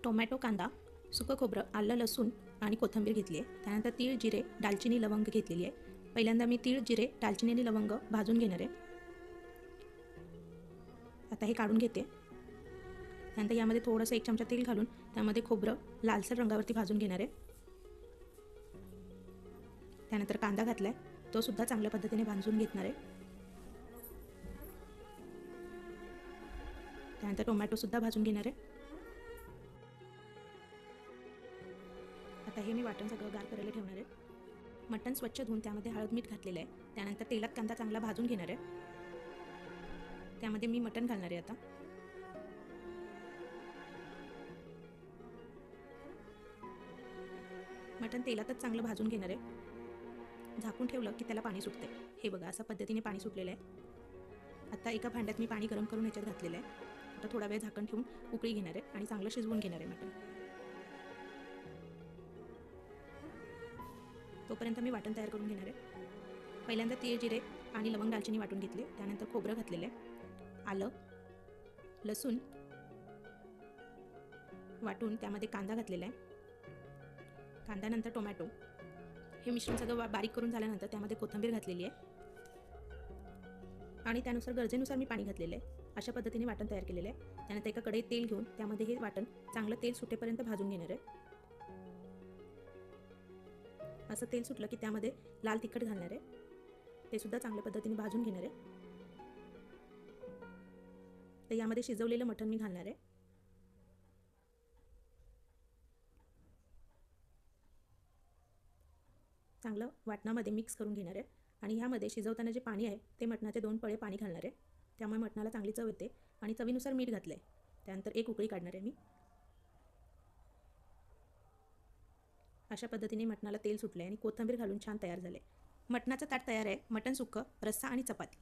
Tomato, कांदा, सुकं खोबरं, आलं, लसूण आणि कोथिंबीर घेतली आहे. त्यानंतर तीळ, जिरे, दालचिनी, लवंग घेतलेली आहे. पहिल्यांदा मी तीळ, जिरे, दालचिनी आणि लवंग भाजून घेणार आहे. आता हे काढून घेते. त्यानंतर यामध्ये थोडंसं 1 चमचा तेल घालून त्यामध्ये खोबरं लालसर रंगावरती भाजून घेणार आहे. त्यानंतर कांदा घातला आहे, तो सुद्धा चांगल्या पद्धतीने भाजून घेणार आहे. त्यानंतर टोमॅटोसुद्धा भाजून घेणार आहे. आता हे मी वाटण सगळं गार करायला ठेवणार आहे. मटण स्वच्छ धुवून त्यामध्ये हळद मीठ घातलेलं आहे. त्यानंतर तेलात कांदा चांगला भाजून घेणार आहे. त्यामध्ये मी मटण घालणार आहे आता. मटण तेलातच चांगलं भाजून घेणार आहे. झाकून ठेवलं की त्याला पाणी सुटते. हे बघा, अशा पद्धतीने पाणी सुटलेलं आहे. आता एका भांड्यात मी पाणी गरम करून ह्याच्यात घातलेलं आहे. आता थोडा वेळ झाकण ठेवून उकळी घेणार आहे आणि चांगलं शिजवून घेणार आहे मटण. तोपर्यंत मी वाटण तयार करून घेणार आहे. पहिल्यांदा तीळ, जिरे आणि लवंग, दालचिनी वाटून घेतले. त्यानंतर खोबरं घातलेलं आहे. आलं, लसूण वाटून त्यामध्ये कांदा घातलेला आहे. कांद्यानंतर टोमॅटो. हे मिश्रण सगळं बारीक करून झाल्यानंतर त्यामध्ये कोथिंबीर घातलेली आहे आणि त्यानुसार गरजेनुसार मी पाणी घातलेलं आहे. अशा पद्धतीने वाटण तयार केलेलं आहे. त्यानंतर एका कढईत तेल घेऊन त्यामध्ये हे वाटण चांगलं तेल सुटेपर्यंत भाजून घेणार आहे. असं तेल सुटलं की त्यामध्ये लाल तिखट घालणार आहे. ते सुद्धा चांगल्या पद्धतीने भाजून घेणार आहे. तर यामध्ये शिजवलेलं मटण मी घालणार आहे. चांगलं वाटणामध्ये मिक्स करून घेणार आहे आणि ह्यामध्ये शिजवताना जे पाणी आहे ते मटणाचे 2 पळे पाणी घालणार आहे. त्यामुळे मटणाला चांगली चव येते आणि चवीनुसार मीठ घातलं आहे. त्यानंतर एक उकळी काढणार आहे मी. अशा पद्धतीने मटणाला तेल सुटलं आहे आणि कोथिंबीर घालून छान तयार झाले. मटणाचं ताट तयार आहे. मटण सुक्कं, रस्सा आणि चपाती.